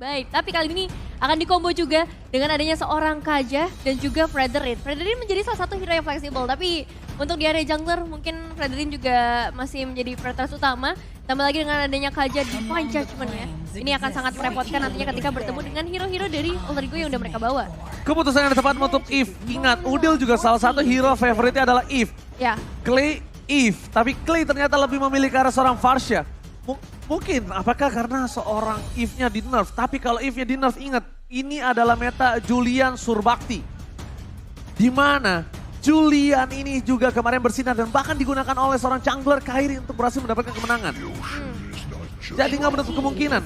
Baik, tapi kali ini akan dikombo juga dengan adanya seorang Kaja dan juga Fredrin. Fredrin menjadi salah satu hero yang fleksibel, tapi untuk di area jungler mungkin Fredrin juga masih menjadi prioritas utama. Tambah lagi dengan adanya Kaja di Fine Judgment ya. Ini akan sangat merepotkan nantinya ketika bertemu dengan hero-hero dari Alter Ego yang udah mereka bawa. Keputusan yang tepat untuk Eve. Ingat, Udil juga salah satu hero favoritnya adalah Eve. Ya. Clay, Eve. Tapi Clay ternyata lebih memilih ke arah seorang Farsha. Mungkin apakah karena seorang Eve-nya di nerf. Tapi kalau Eve-nya di nerf, ingat ini adalah meta Julian Surbakti. Di mana Julian ini juga kemarin bersinar dan bahkan digunakan oleh seorang jungler Kairi untuk berhasil mendapatkan kemenangan. Jadi nggak menutup kemungkinan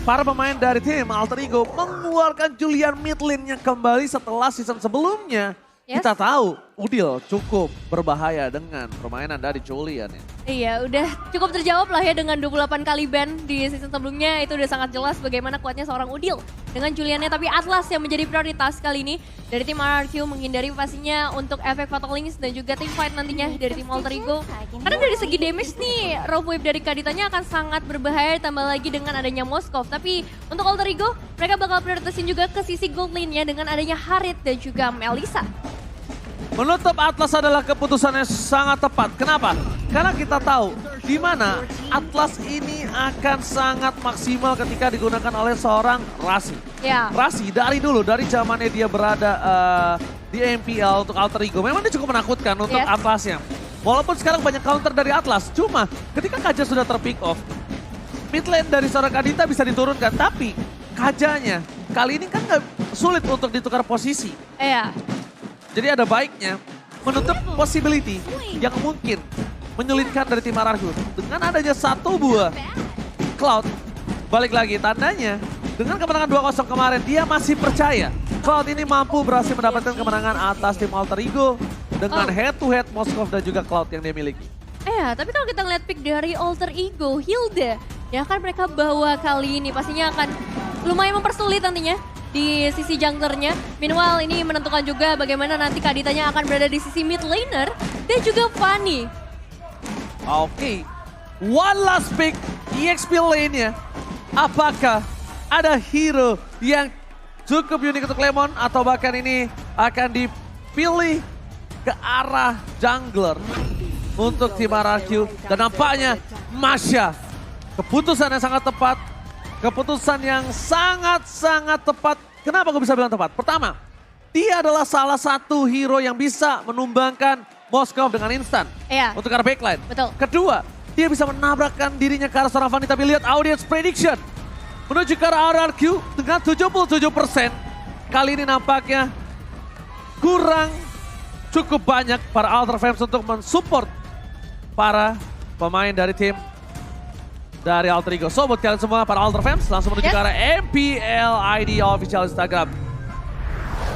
para pemain dari tim Alter Ego mengeluarkan Julian mid lane-nya kembali setelah season sebelumnya. Yes. Kita tahu Udil cukup berbahaya dengan permainan dari Julian ya. Iya, udah cukup terjawab lah ya dengan 28 kali ban di season sebelumnya. Itu udah sangat jelas bagaimana kuatnya seorang Udil dengan Juliannya. Tapi Atlas yang menjadi prioritas kali ini dari tim RRQ menghindari pastinya untuk efek Fatal Links dan juga tim fight nantinya dari tim Alter Ego. Karena dari segi damage nih, Rope Wave dari Kaditanya akan sangat berbahaya tambah lagi dengan adanya Moskov. Tapi untuk Alter Ego, mereka bakal prioritasin juga ke sisi gold lane-nya dengan adanya Harit dan juga Melissa. Menutup Atlas adalah keputusan yang sangat tepat. Kenapa? Karena kita tahu di mana Atlas ini akan sangat maksimal ketika digunakan oleh seorang Rasi. Ya. Rasi dari dulu, dari zamannya dia berada di MPL untuk Alter Ego, memang dia cukup menakutkan untuk Atlasnya. Walaupun sekarang banyak counter dari Atlas, cuma ketika Kaja sudah terpick off, mid lane dari seorang Kadita bisa diturunkan, tapi Kajanya kali ini kan nggak sulit untuk ditukar posisi. Iya. Jadi ada baiknya menutup possibility yang mungkin menyulitkan dari tim RRQ. Dengan adanya satu buah Cloud, balik lagi tandanya dengan kemenangan 2-0 kemarin dia masih percaya Cloud ini mampu berhasil mendapatkan kemenangan atas tim Alter Ego dengan head to head Moskov dan juga Cloud yang dia miliki. Tapi kalau kita ngeliat pick dari Alter Ego, Hilda, ya kan mereka bawa kali ini pastinya akan lumayan mempersulit nantinya di sisi junglernya. Meanwhile ini menentukan juga bagaimana nanti Kaditanya akan berada di sisi mid laner dan juga Fanny. Oke, one last pick EXP lane-nya. Apakah ada hero yang cukup unik untuk Lemon atau bahkan ini akan dipilih ke arah jungler untuk tim RRQ. Dan nampaknya Masya, keputusan yang sangat tepat. Keputusan yang sangat-sangat tepat. Kenapa gue bisa bilang tepat? Pertama, dia adalah salah satu hero yang bisa menumbangkan Moskov dengan instan. Iya. Untuk arah backline. Betul. Kedua, dia bisa menabrakkan dirinya ke arah seorang Fanny. Tapi lihat audience prediction. Menuju ke arah RRQ dengan 77%. Kali ini nampaknya kurang cukup banyak para Alter Fans untuk mensupport para pemain dari tim dari Alter Ego. So buat kalian semua para Alter Fans langsung menuju ke arah MPL ID official Instagram.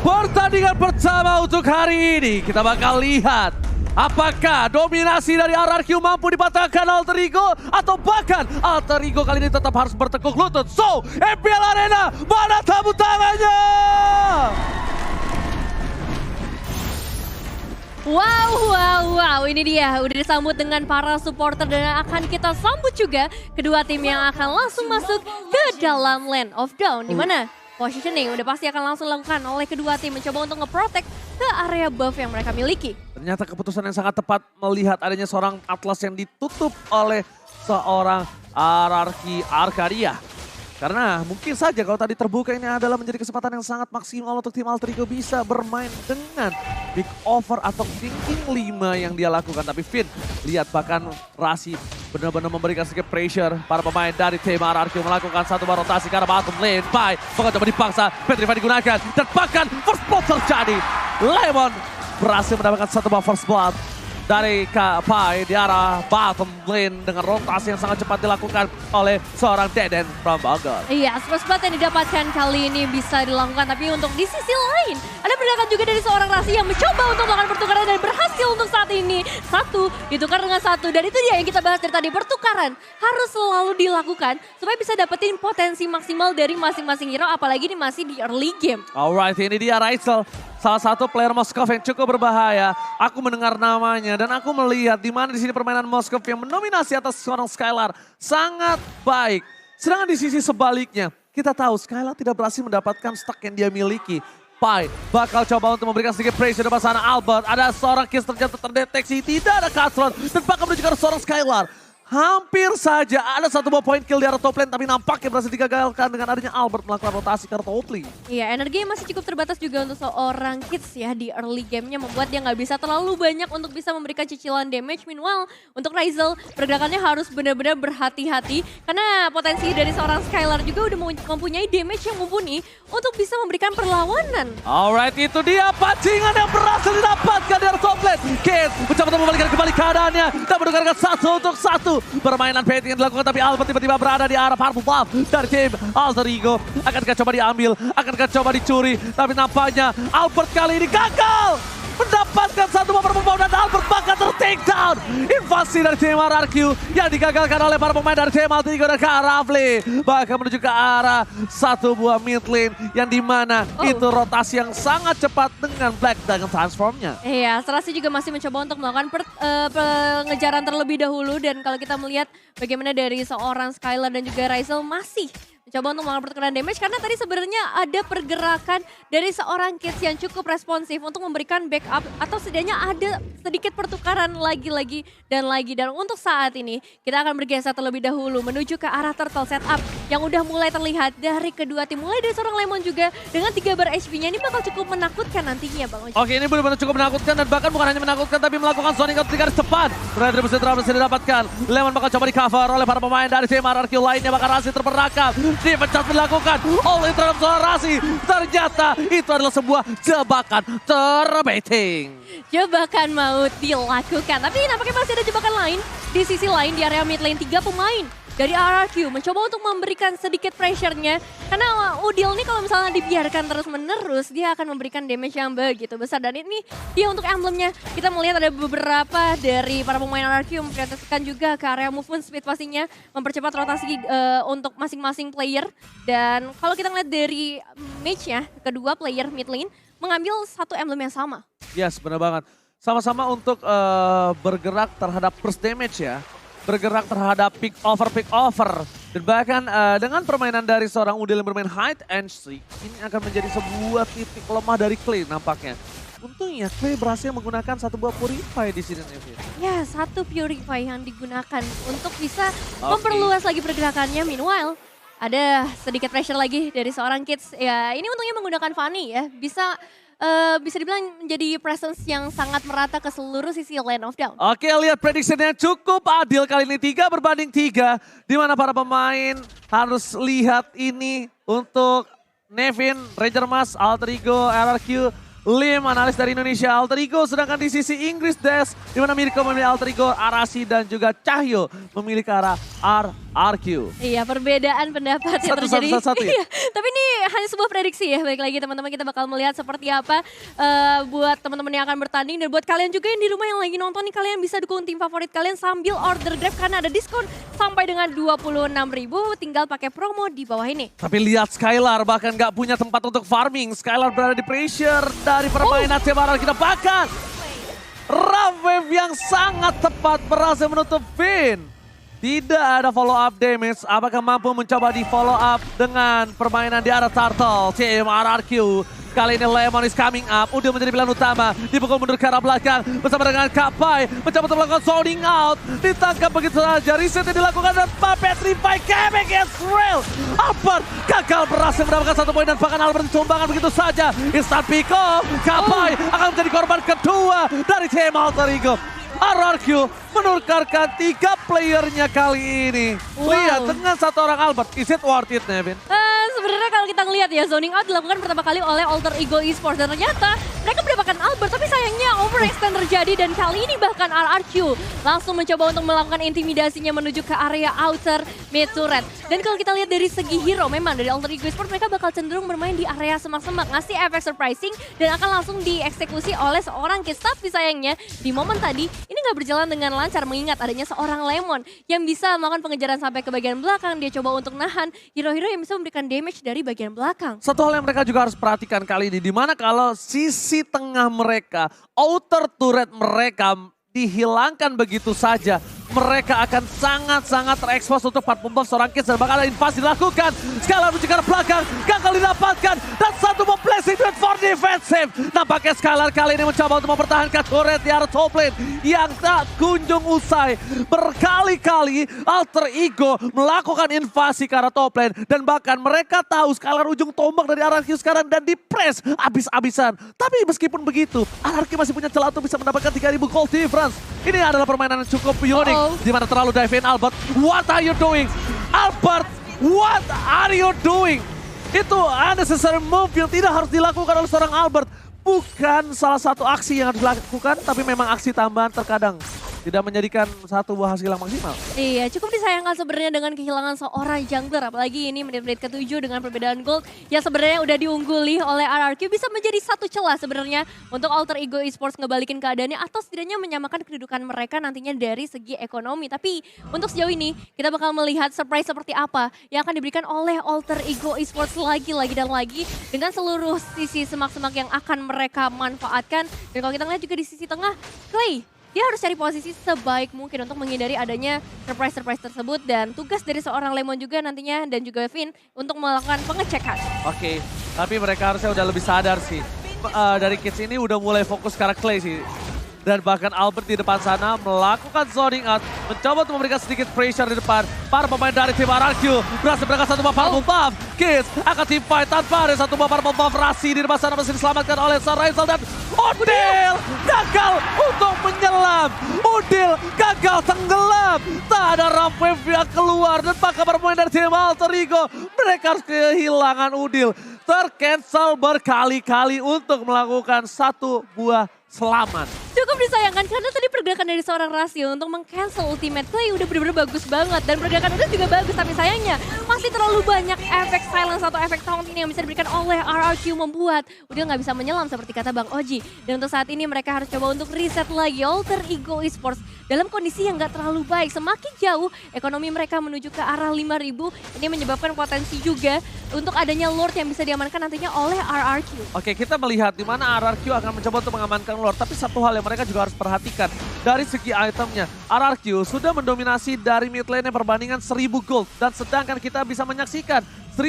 Pertandingan pertama untuk hari ini kita bakal lihat apakah dominasi dari RRQ mampu dipatahkan Alter Ego atau bahkan Alter Ego kali ini tetap harus bertekuk lutut. So MPL Arena mana tepuk tangannya? Wow, ini dia udah disambut dengan para supporter dan akan kita sambut juga kedua tim yang akan langsung masuk ke dalam Land of Dawn. Dimana positioning udah pasti akan langsung dilakukan oleh kedua tim mencoba untuk nge-protect ke area buff yang mereka miliki. Ternyata keputusan yang sangat tepat melihat adanya seorang Atlas yang ditutup oleh seorang RRQ Arcadia. Karena mungkin saja kalau tadi terbuka ini adalah menjadi kesempatan yang sangat maksimal untuk tim Alter Ego bisa bermain dengan big over atau thinking 5 yang dia lakukan. Tapi Finn, lihat bahkan Rasi benar-benar memberikan sedikit pressure para pemain dari tim RRQ melakukan satu bar rotasi karena bottom lane. Bahkan coba dipaksa, Petrify digunakan dan bahkan first blood terjadi. Lemon berhasil mendapatkan satu bar first blood dari Pai di arah bottom lane dengan rotasi yang sangat cepat dilakukan oleh seorang Deden from Bogor. Iya, first blood yang didapatkan kali ini bisa dilakukan, tapi untuk di sisi lain ada pergerakan juga dari seorang Rasi yang mencoba untuk melakukan pertukaran dan berhasil untuk saat ini. Satu ditukar dengan satu dan itu dia yang kita bahas dari tadi, pertukaran harus selalu dilakukan supaya bisa dapetin potensi maksimal dari masing-masing hero apalagi ini masih di early game. Alright, ini dia Raisel. Salah satu player Moskov yang cukup berbahaya. Aku mendengar namanya dan aku melihat di mana di sini permainan Moskov yang mendominasi atas seorang Skylar sangat baik. Sedangkan di sisi sebaliknya, kita tahu Skylar tidak berhasil mendapatkan stack yang dia miliki. Pai bakal coba untuk memberikan sedikit pressure depan sana Albert. Ada seorang Kiss ternyata terdeteksi, tidak ada Cutthroat. Dan bakal menuju ke seorang Skylar. Hampir saja ada satu buah point kill di arah top lane, tapi nampaknya berhasil digagalkan dengan adanya Albert melakukan rotasi ke arah top lane. Iya, energinya masih cukup terbatas juga untuk seorang Kids ya di early gamenya, membuat dia nggak bisa terlalu banyak untuk bisa memberikan cicilan damage. Meanwhile, untuk Ryzel pergerakannya harus benar-benar berhati-hati karena potensi dari seorang Skylar juga udah mempunyai damage yang mumpuni untuk bisa memberikan perlawanan. Alright, itu dia pancingan yang berhasil didapatkan di arah top lane. Kids mencoba untuk membalikan kembali keadaannya dan menukarkan 1-1. Permainan baiting yang dilakukan, tapi Albert tiba-tiba berada di arah Purple Buff dari tim Alter Ego. Akankah coba diambil, akankah coba dicuri, tapi nampaknya Albert kali ini gagal mendapatkan satu buah purple buff dan Albert bakal ter-take down. Invasi dari tim RRQ yang digagalkan oleh para pemain dari tim Alter Ego dan Kak Rafli. Bahkan menuju ke arah satu buah mid lane yang dimana itu rotasi yang sangat cepat dengan Black dengan transformnya. Iya, Serasi juga masih mencoba untuk melakukan pengejaran terlebih dahulu, dan kalau kita melihat bagaimana dari seorang Skylar dan juga Ryzel masih mencoba untuk melakukan pertukaran damage karena tadi sebenarnya ada pergerakan dari seorang Kids yang cukup responsif untuk memberikan backup atau setidaknya ada sedikit pertukaran lagi dan lagi. Dan untuk saat ini kita akan bergeser terlebih dahulu menuju ke arah turtle setup yang udah mulai terlihat dari kedua tim. Mulai dari seorang Lemon juga dengan 3 bar HP-nya, ini bakal cukup menakutkan nantinya Bang Oji. Oke, ini benar-benar cukup menakutkan dan bahkan bukan hanya menakutkan tapi melakukan zoning out di garis depan. Berada di berhasil didapatkan. Lemon bakal coba di cover oleh para pemain dari tim RRQ lainnya, bakal Rasi terperangkap. Dipecat dilakukan all in terhadap seorang Rasi. Ternyata itu adalah sebuah jebakan terbaiting. Jebakan mau dilakukan, tapi nampaknya masih ada jebakan lain. Di sisi lain di area mid lane 3 pemain dari RRQ mencoba untuk memberikan sedikit pressure-nya. Karena Udil nih kalau misalnya dibiarkan terus-menerus, dia akan memberikan damage yang begitu besar. Dan ini dia untuk emblemnya. Kita melihat ada beberapa dari para pemain RRQ yang memprioritaskan juga ke area movement speed pastinya. Mempercepat rotasi untuk masing-masing player. Dan kalau kita ngeliat dari match-nya, kedua player mid lane mengambil satu emblem yang sama. Yes, benar banget. Sama-sama untuk bergerak terhadap burst damage ya. Bergerak terhadap pick over. Dan bahkan dengan permainan dari seorang Udil yang bermain hide and seek, ini akan menjadi sebuah titik lemah dari Clay nampaknya. Untungnya Clay berhasil menggunakan satu buah Purify di sini. Ya, satu Purify yang digunakan untuk bisa memperluas lagi pergerakannya. Meanwhile, ada sedikit pressure lagi dari seorang Kids. Ya, ini untungnya menggunakan Fanny ya. Bisa dibilang menjadi presence yang sangat merata ke seluruh sisi Land of Dawn. Oke, lihat prediksinya cukup adil kali ini 3-3. Di mana para pemain harus lihat ini untuk Nevin, Ranger Mas, Alter Ego, RRQ, Lim, analis dari Indonesia Alter Ego. Sedangkan di sisi Inggris Des, di mana Mirko memilih Alter Ego, Arasi dan juga Cahyo memilih ke arah RRQ. Iya, perbedaan pendapat yang terjadi. Satu, ya? Iya, tapi ini hanya sebuah prediksi ya. Baik lagi teman-teman, kita bakal melihat seperti apa buat teman-teman yang akan bertanding. Dan buat kalian juga yang di rumah yang lagi nonton nih, kalian bisa dukung tim favorit kalian sambil order Grab karena ada diskon sampai dengan 26.000. Tinggal pakai promo di bawah ini. Tapi lihat Skylar bahkan gak punya tempat untuk farming. Skylar berada di pressure dari permainan Cemaran. Kita bahkan Ram Wave yang sangat tepat berhasil menutup Vin. Tidak ada follow up damage. Apakah mampu mencoba di follow up dengan permainan di arah Turtle tim RRQ. Kali ini Lemon is coming up. Udah menjadi pilihan utama. Dipukul mundur ke arah belakang. Bersama dengan Kapai. Mencoba untuk melakukan zoning out. Ditangkap begitu saja. Reset yang dilakukan dan Petrify. Kebek is real. Albert gagal berhasil mendapatkan satu poin. Dan bahkan Albert ditumbangkan begitu saja. Instant pick off. Kapai akan menjadi korban kedua dari tim Alter Ego. RRQ menukarkan 3 playernya kali ini. Lihat dengan satu orang Albert. Is it worth it, Nevin? Sebenarnya kalau kita ngelihat ya, zoning out dilakukan pertama kali oleh Alter Ego Esports. Dan ternyata mereka mendapatkan Albert, tapi sayangnya overextend terjadi. Dan kali ini bahkan RRQ langsung mencoba untuk melakukan intimidasinya menuju ke area outer mid turret. Dan kalau kita lihat dari segi hero, memang dari Alter Ego Esports mereka bakal cenderung bermain di area semak-semak. Ngasih efek surprising dan akan langsung dieksekusi oleh seorang Kids. Tapi sayangnya di momen tadi, ini nggak berjalan dengan lancar mengingat adanya seorang Lemon yang bisa melakukan pengejaran sampai ke bagian belakang. Dia coba untuk nahan hero-hero yang bisa memberikan damage dari bagian belakang. Satu hal yang mereka juga harus perhatikan kali ini, dimana kalau sisi tengah mereka, outer turret mereka dihilangkan begitu saja, mereka akan sangat-sangat terekspos untuk part buff seorang Kids dan bakal ada invasi dilakukan. Skylar menuju ke arah belakang, gagal didapatkan dan satu bomb placing duet for defensive. Nampaknya Skylar kali ini mencoba untuk mempertahankan turret di arah top lane yang tak kunjung usai. Berkali-kali Alter Ego melakukan invasi ke arah top lane dan bahkan mereka tahu Skylar ujung tombak dari RRQ sekarang dan di-press abis-abisan. Tapi meskipun begitu, RRQ masih punya celah untuk bisa mendapatkan 3.000 gold difference. Ini adalah permainan yang cukup unik. Di mana terlalu dive in Albert. What are you doing? Albert, what are you doing? Itu unnecessary move yang tidak harus dilakukan oleh seorang Albert. Bukan salah satu aksi yang harus dilakukan, tapi memang aksi tambahan terkadang tidak menjadikan satu buah hasil yang maksimal. Iya, cukup disayangkan sebenarnya dengan kehilangan seorang jungler. Apalagi ini menit-menit ke-7 dengan perbedaan gold yang sebenarnya udah diungguli oleh RRQ. Bisa menjadi satu celah sebenarnya untuk Alter Ego Esports ngebalikin keadaannya atau setidaknya menyamakan kedudukan mereka nantinya dari segi ekonomi. Tapi untuk sejauh ini kita bakal melihat surprise seperti apa yang akan diberikan oleh Alter Ego Esports lagi dan lagi dengan seluruh sisi semak-semak yang akan mereka manfaatkan. Dan kalau kita lihat juga di sisi tengah, Clay, dia harus cari posisi sebaik mungkin untuk menghindari adanya surprise-surprise tersebut. Dan tugas dari seorang Lemon juga nantinya dan juga Vin untuk melakukan pengecekan. Oke, tapi mereka harusnya udah lebih sadar sih. Dari Kids ini udah mulai fokus ke arah Clay sih. Dan bahkan Albert di depan sana melakukan zoning out. Mencoba untuk memberikan sedikit pressure di depan. Para pemain dari tim RRQ berhasil berangkat satu purple buff. Kids akan team fight tanpa ada satu purple buff. Rasi di depan sana masih diselamatkan oleh Raisel dan Udil gagal untuk menyelam. Udil gagal tenggelam. Tak ada ramp wave yang keluar. Dan bahkan bermain dari tim Alter Ego. Mereka harus kehilangan Udil. Tercancel berkali-kali untuk melakukan satu buah selamat. Cukup disayangkan karena tadi pergerakan dari seorang Rasio untuk meng-cancel ultimate Clay udah bener-bener bagus banget. Dan pergerakan Udil juga bagus, tapi sayangnya masih terlalu banyak efek silence atau efek taunting yang bisa diberikan oleh RRQ membuat Udil nggak bisa menyelam seperti kata Bang Oji. Dan untuk saat ini mereka harus coba untuk reset lagi Alter Ego Esports dalam kondisi yang nggak terlalu baik. Semakin jauh ekonomi mereka menuju ke arah 5.000, ini menyebabkan potensi juga untuk adanya Lord yang bisa diamankan nantinya oleh RRQ. Oke, kita melihat di mana RRQ akan mencoba untuk mengamankan Lord, tapi satu hal yang mereka juga harus perhatikan dari segi itemnya. RRQ sudah mendominasi dari mid lane perbandingan 1.000 gold dan sedangkan kita bisa menyaksikan 1.000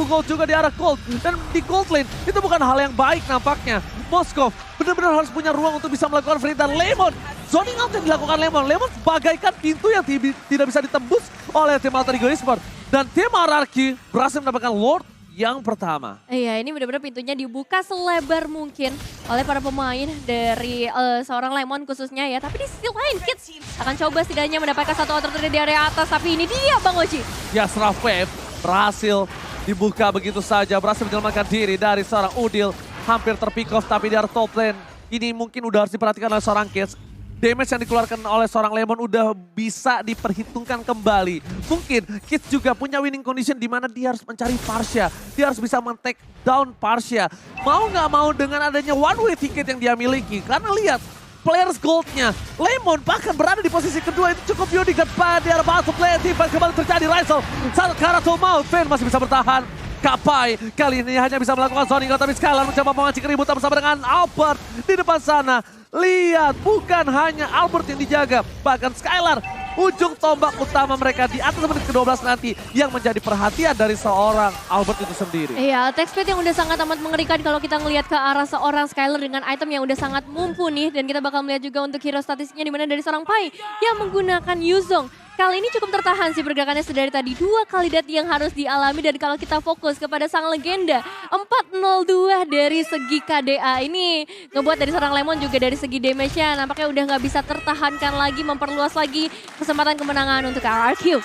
gold juga di arah gold dan di gold lane itu bukan hal yang baik nampaknya. Moskov benar-benar harus punya ruang untuk bisa melakukan free dan Lemon. Zoning out yang dilakukan Lemon bagaikan pintu yang tidak bisa ditembus oleh tim Alter Ego Esports. Dan tim RRQ berhasil mendapatkan Lord yang pertama. Iya, ini benar-benar pintunya dibuka selebar mungkin oleh para pemain dari seorang Lemon khususnya ya. Tapi di sisi lain Kids akan coba setidaknya mendapatkan satu outer trade di area atas. Tapi ini dia Bang Oji. Ya, Rough Wave berhasil dibuka begitu saja. Berhasil menyelamatkan diri dari seorang Udil. Hampir terpick off tapi di arah top lane. Ini mungkin udah harus diperhatikan oleh seorang Kids. Damage yang dikeluarkan oleh seorang Lemon udah bisa diperhitungkan kembali. Mungkin Kids juga punya winning condition di mana dia harus mencari Parsha. Dia harus bisa men-take down Parsha. Mau nggak mau dengan adanya one way ticket yang dia miliki. Karena lihat players goldnya. Lemon bahkan berada di posisi kedua itu cukup unik. Dan di arah batu play defense kembali terjadi. Raisel saat ke arah Tomau. Fen masih bisa bertahan. Kapai kali ini hanya bisa melakukan zoning tapi Skylar mencoba memancing keributan bersama dengan Albert di depan sana. Lihat, bukan hanya Albert yang dijaga, bahkan Skylar ujung tombak utama mereka di atas menit ke-12 nanti yang menjadi perhatian dari seorang Albert itu sendiri. Iya, attack speed yang udah sangat amat mengerikan kalau kita ngelihat ke arah seorang Skylar dengan item yang udah sangat mumpuni. Dan kita bakal melihat juga untuk hero statistiknya di mana dari seorang Pai yang menggunakan Yuzong. Kali ini cukup tertahan sih pergerakannya sedari tadi. 2 kali death yang harus dialami dan kalau kita fokus kepada sang legenda 402 dari segi KDA ini ngebuat dari seorang Lemon juga dari segi damage-nya nampaknya udah nggak bisa tertahankan lagi, memperluas lagi kesempatan kemenangan untuk RRQ.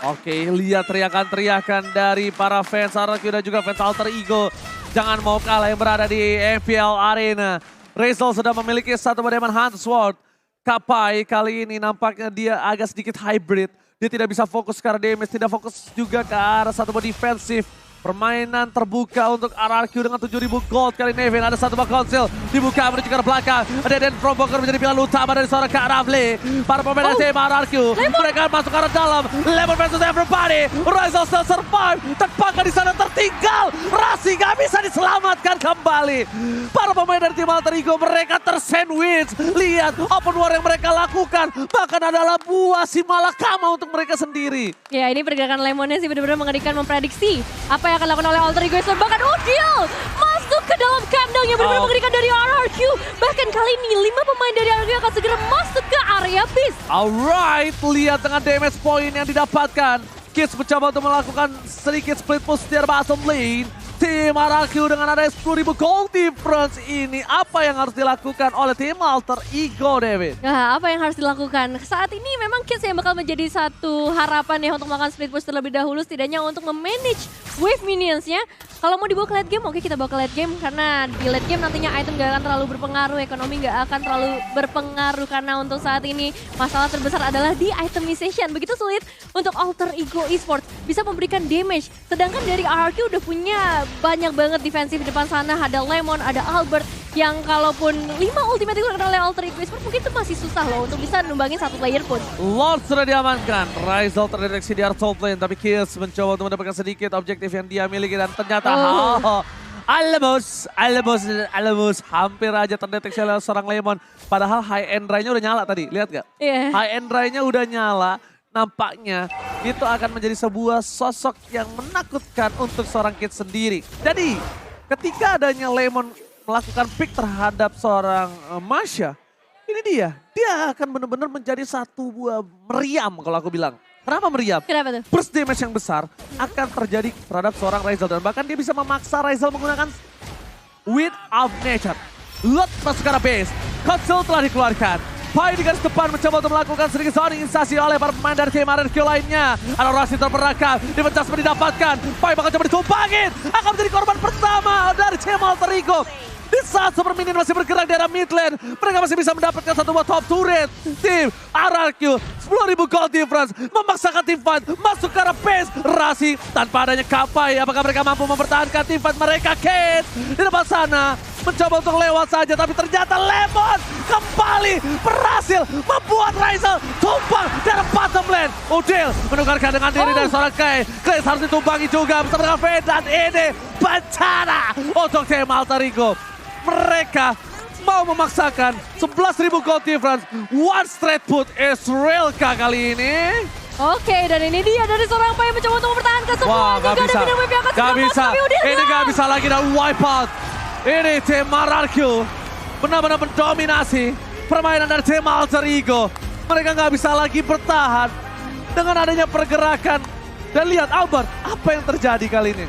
Oke, lihat teriakan-teriakan dari para fans RRQ dan juga fans Alter Ego. Jangan mau kalah yang berada di MPL Arena. Raisel sudah memiliki satu Diamond Hunt Sword. Kapai kali ini nampaknya dia agak sedikit hybrid. Dia tidak bisa fokus ke arah damage, tidak fokus juga ke arah satu defensif. Permainan terbuka untuk RRQ dengan 7.000 gold kali ini. Nevin ada satu buah konsil dibuka menuju ke belakang. Deden Fromboker menjadi pilihan utama dari seorang Kak Rafli. Para pemain dari tim RRQ. Mereka masuk ke arah dalam. Lemon versus everybody. Rizal still survive. Terpakai di sana tertinggal. Rasi gak bisa diselamatkan kembali. Para pemain dari tim Alter Ego mereka tersandwich. Lihat open war yang mereka lakukan. Bahkan adalah buah si malakama untuk mereka sendiri. Ya ini pergerakan Lemonnya sih benar-benar mengerikan, memprediksi apa yang akan dilakukan oleh Alter Ego. Bahkan Udil masuk ke dalam kandang yang benar-benar mengerikan dari RRQ. Bahkan kali ini 5 pemain dari RRQ akan segera masuk ke area Beast. Alright, lihat dengan damage point yang didapatkan. Kids mencoba untuk melakukan sedikit split push di bottom lane. Tim RRQ dengan ada 10.000 gold difference ini, apa yang harus dilakukan oleh tim Alter Ego, David? Nah, apa yang harus dilakukan? Saat ini memang Kids yang bakal menjadi satu harapan ya untuk melakukan split push terlebih dahulu, setidaknya untuk memanage wave minionsnya. Kalau mau dibawa ke late game, oke kita bawa ke late game, karena di late game nantinya item gak akan terlalu berpengaruh, ekonomi gak akan terlalu berpengaruh, karena untuk saat ini masalah terbesar adalah di itemization. Begitu sulit untuk Alter Ego Esports bisa memberikan damage, sedangkan dari RRQ udah punya banyak banget defensif di depan sana. Ada Lemon, ada Albert, yang kalaupun 5 ultimate itu dilakukan oleh Alter Ego Esports mungkin itu masih susah loh untuk bisa numbangin satu player pun. Lord sudah diamankan, Rizal terdeteksi di art top lane, tapi Kills mencoba untuk mendapatkan sedikit objektif yang dia miliki dan ternyata Alamos hampir aja terdeteksi oleh seorang Lemon. Padahal high end ray-nya udah nyala tadi, lihat gak? Yeah. High end ray-nya udah nyala. Nampaknya itu akan menjadi sebuah sosok yang menakutkan untuk seorang Kids sendiri. Jadi ketika adanya Lemon melakukan pick terhadap seorang Masha, ini dia akan benar-benar menjadi satu buah meriam kalau aku bilang. Kenapa meriam? Kenapa tuh? Burst damage yang besar akan terjadi terhadap seorang Rizal. Dan bahkan dia bisa memaksa Rizal menggunakan Wind of Nature. Lot masuk ke arah base. Konsul telah dikeluarkan. Pai di garis depan mencoba untuk melakukan sedikit zoning instasi oleh para pemain dari tim RRQ lainnya. Ada Rasi terperangkap, defense didapatkan. Pai bakal coba ditumpangin. Akan menjadi korban pertama dari tim Alter Ego. Di saat Super Minion masih bergerak di arah mid lane, mereka masih bisa mendapatkan satu buah top turret. Tim RRQ 10.000 gold difference memaksakan tim fight masuk ke arah base. Rasi tanpa adanya Kapai, apakah mereka mampu mempertahankan tim fight mereka? Kate di depan sana mencoba untuk lewat saja, tapi ternyata Lemon kembali berhasil membuat Rizal tumpang dari bottom lane. Udil menukarkan dengan diri dari seorang Kai. Kai harus ditumpangi juga bersama dengan Fade, dan ini bencana untuk tim Alter Ego. Mereka mau memaksakan 11.000 gold difference. One straight put Israel kali ini. Oke, dan ini dia dari seorang Pai yang mencoba untuk mempertahankan semua. Wah, gak bisa. Gak bisa. Ini gak bisa lagi dan wipe out. Ini tim RRQ benar-benar mendominasi permainan dari tim Alter Ego. Mereka gak bisa lagi bertahan dengan adanya pergerakan. Dan lihat Albert, apa yang terjadi kali ini?